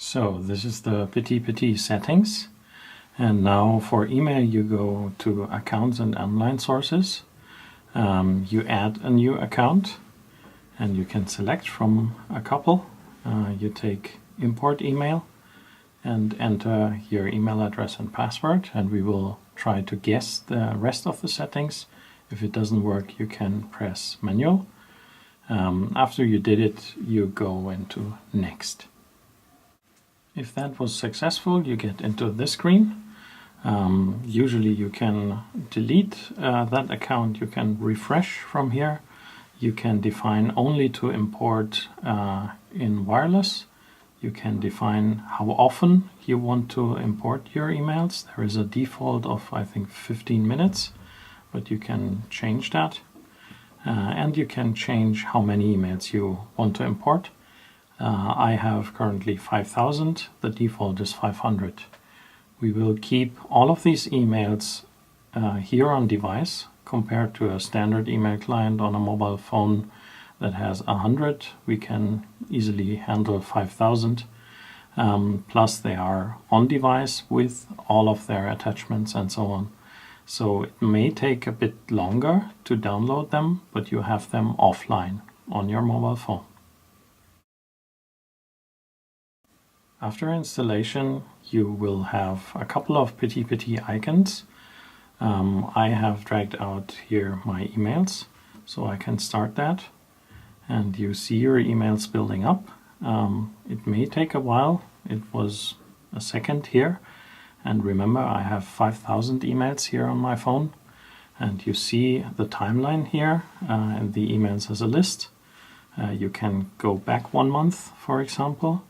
So this is the PTPT settings, and now for email you go to accounts and online sources. You add a new account and you can select from a couple. You take import email and enter your email address and password, and we will try to guess the rest of the settings. If it doesn't work, you can press manual. After you did it, you go into next. If that was successful, you get into this screen. Usually you can delete that account, you can refresh from here. You can define only to import in wireless. You can define how often you want to import your emails. There is a default of, I think, 15 minutes, but you can change that. And you can change how many emails you want to import. I have currently 5,000, the default is 500. We will keep all of these emails here on device compared to a standard email client on a mobile phone that has 100. We can easily handle 5,000. Plus they are on device with all of their attachments and so on. So it may take a bit longer to download them, but you have them offline on your mobile phone. After installation, you will have a couple of PTPT icons. I have dragged out here my emails, so I can start that. And you see your emails building up. It may take a while. It was a second here. And remember, I have 5,000 emails here on my phone. And you see the timeline here and the emails as a list. You can go back 1 month, for example.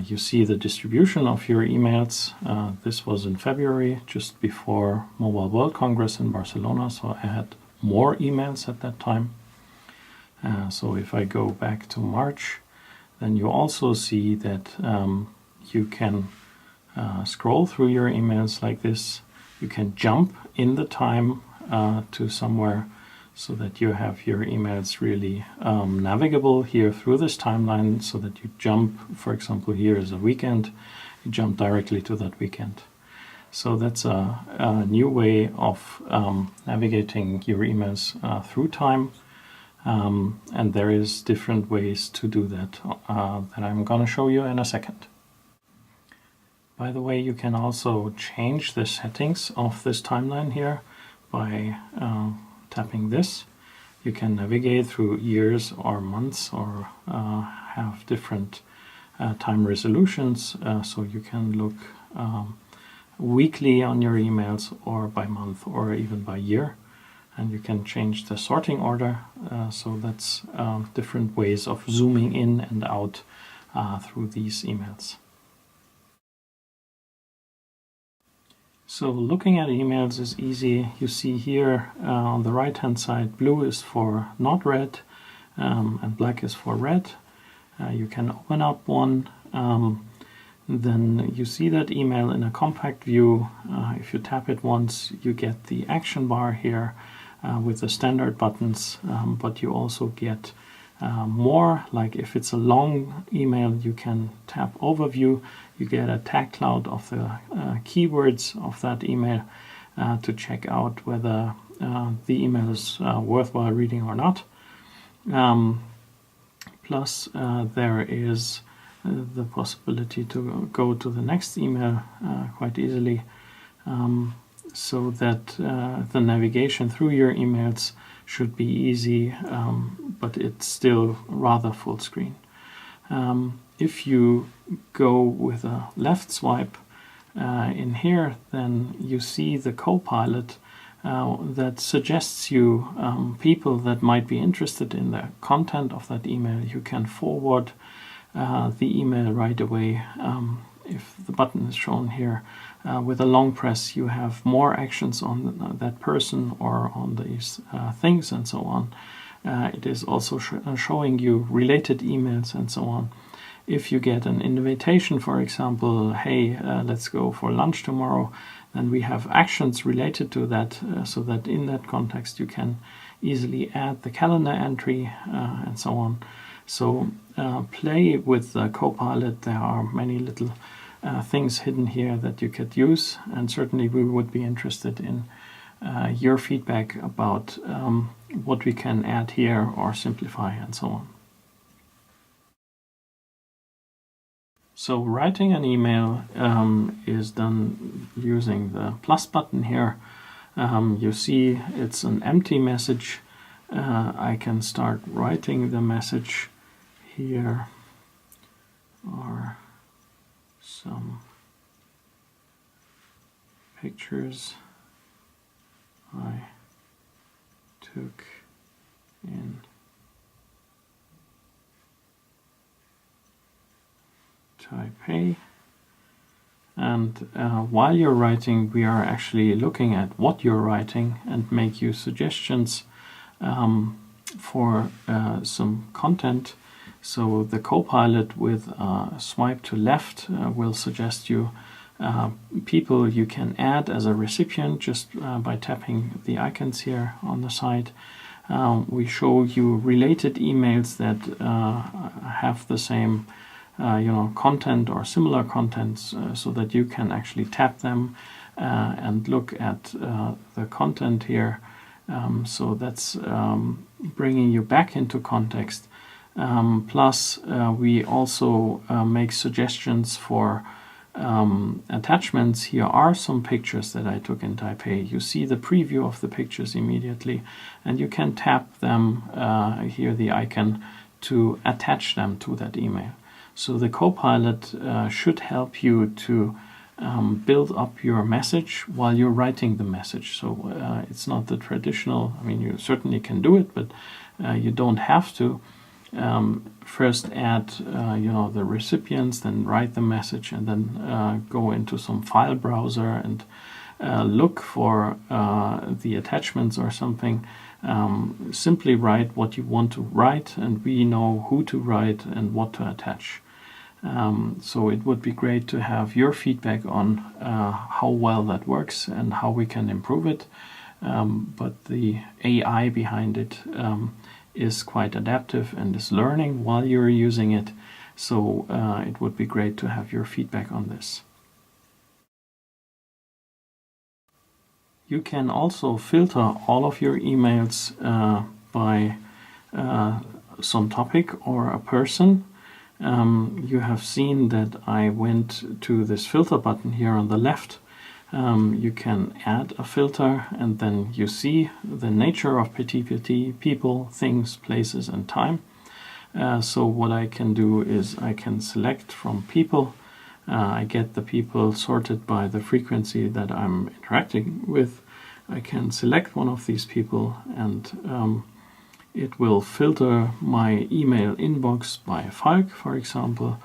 You see the distribution of your emails. This was in February, just before Mobile World Congress in Barcelona, so I had more emails at that time. So if I go back to March, then you also see that you can scroll through your emails like this. You can jump in the time to somewhere so that you have your emails really navigable here through this timeline, so that you jump, for example, here is a weekend, you jump directly to that weekend. So that's a new way of navigating your emails through time. And there is different ways to do that that I'm going to show you in a second. By the way, you can also change the settings of this timeline here by tapping this. You can navigate through years or months, or have different time resolutions, so you can look weekly on your emails, or by month, or even by year. And you can change the sorting order, so that's different ways of zooming in and out through these emails. So looking at emails is easy. You see here on the right hand side, blue is for not read and black is for read. You can open up one, then you see that email in a compact view. If you tap it once, you get the action bar here with the standard buttons, but you also get more, like if it's a long email, you can tap overview. You get a tag cloud of the keywords of that email to check out whether the email is worthwhile reading or not. Plus there is the possibility to go to the next email quite easily, so that the navigation through your emails should be easy, but it's still rather full screen. If you go with a left swipe in here, then you see the Copilot that suggests you people that might be interested in the content of that email. You can forward the email right away. If the button is shown here, with a long press, you have more actions on that person or on these things and so on. It is also showing you related emails and so on. If you get an invitation, for example, hey, let's go for lunch tomorrow, then we have actions related to that, so that in that context you can easily add the calendar entry and so on. So play with the Copilot. There are many little things hidden here that you could use, and certainly we would be interested in your feedback about what we can add here or simplify and so on. So writing an email is done using the plus button here. You see it's an empty message. I can start writing the message. Here are some pictures I took in Taipei. And while you're writing, we are actually looking at what you're writing and make you suggestions for some content. So the Copilot with a swipe to left will suggest you people you can add as a recipient just by tapping the icons here on the side. We show you related emails that have the same content or similar contents, so that you can actually tap them and look at the content here. So that's bringing you back into context. Plus, we also make suggestions for attachments. Here are some pictures that I took in Taipei. You see the preview of the pictures immediately, and you can tap them, here the icon, to attach them to that email. So the Copilot should help you to build up your message while you're writing the message. So it's not the traditional, I mean, you certainly can do it, but you don't have to. First add the recipients, then write the message, and then go into some file browser and look for the attachments or something. Simply write what you want to write, and we know who to write and what to attach. So it would be great to have your feedback on how well that works and how we can improve it. But the AI behind it is quite adaptive and is learning while you're using it. So it would be great to have your feedback on this. You can also filter all of your emails by some topic or a person. You have seen that I went to this filter button here on the left. You can add a filter, and then you see the nature of PTPT: people, things, places, and time. So what I can do is I can select from people. I get the people sorted by the frequency that I'm interacting with. I can select one of these people, and it will filter my email inbox by Falk, for example.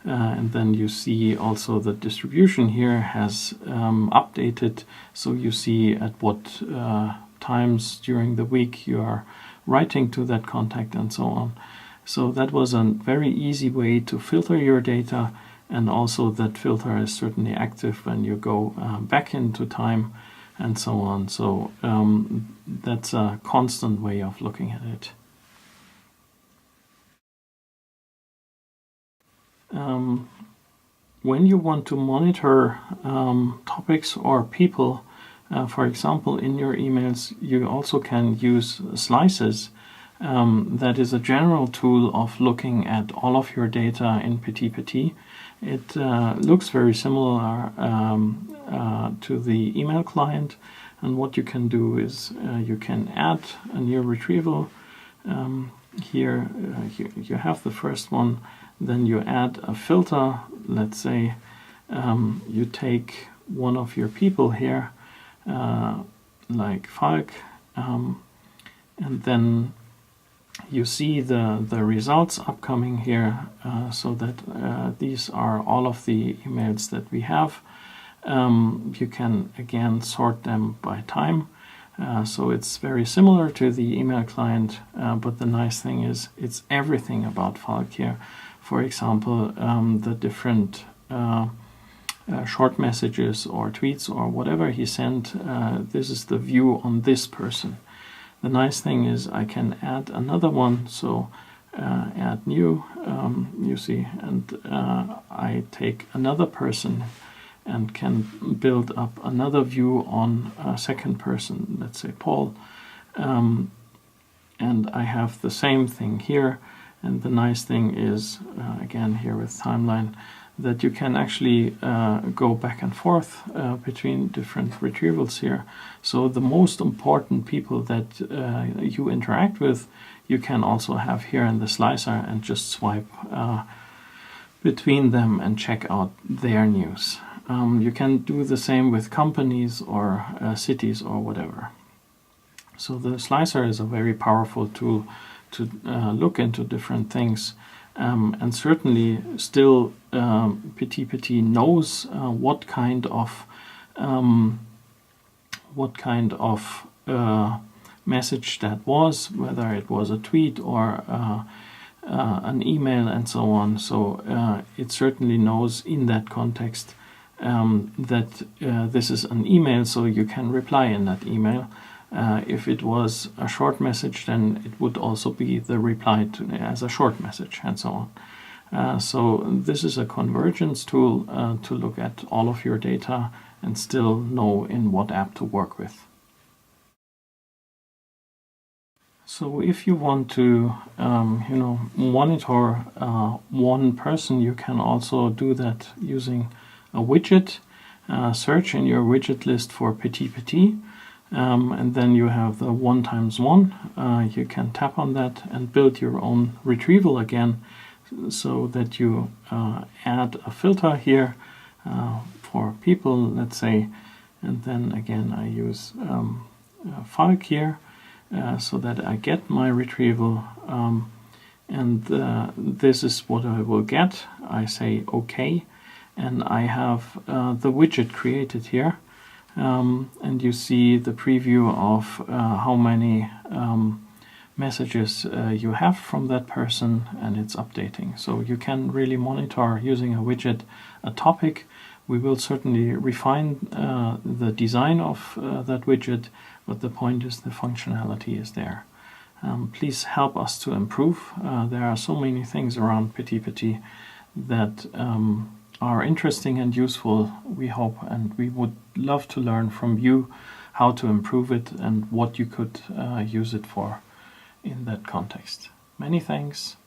And then you see also the distribution here has updated, so you see at what times during the week you are writing to that contact and so on. So that was a very easy way to filter your data, and also that filter is certainly active when you go back into time and so on. So that's a constant way of looking at it. When you want to monitor topics or people, for example, in your emails, you also can use slices. That is a general tool of looking at all of your data in PTPT. It looks very similar to the email client, and what you can do is you can add a new retrieval. Here you have the first one. Then you add a filter. Let's say you take one of your people here, like Falk, and then you see the results upcoming here, so that these are all of the emails that we have. You can again sort them by time. So it's very similar to the email client, but the nice thing is it's everything about Falk here. For example, the different short messages or tweets or whatever he sent, this is the view on this person. The nice thing is I can add another one, so add new, you see, and I take another person and can build up another view on a second person, let's say Paul, and I have the same thing here. And the nice thing is, again here with timeline, that you can actually go back and forth between different retrievals here. So the most important people that you interact with, you can also have here in the slicer and just swipe between them and check out their news. You can do the same with companies or cities or whatever. So the slicer is a very powerful tool to look into different things. And certainly still PTPT knows what kind of message that was, whether it was a tweet or an email and so on. So it certainly knows in that context that this is an email, so you can reply in that email. If it was a short message, then it would also be the reply as a short message, and so on. So this is a convergence tool to look at all of your data and still know in what app to work with. So if you want to monitor one person, you can also do that using a widget. Search in your widget list for PTPT. And then you have the 1 times 1. You can tap on that and build your own retrieval again, so that you add a filter here for people, let's say, and then again I use Falk here so that I get my retrieval, and this is what I will get. I say OK, and I have the widget created here. And you see the preview of how many messages you have from that person, and it's updating. So you can really monitor using a widget a topic. We will certainly refine the design of that widget, but the point is the functionality is there. Please help us to improve. There are so many things around PTPT that are interesting and useful, we hope, and we would love to learn from you how to improve it and what you could use it for in that context. Many thanks.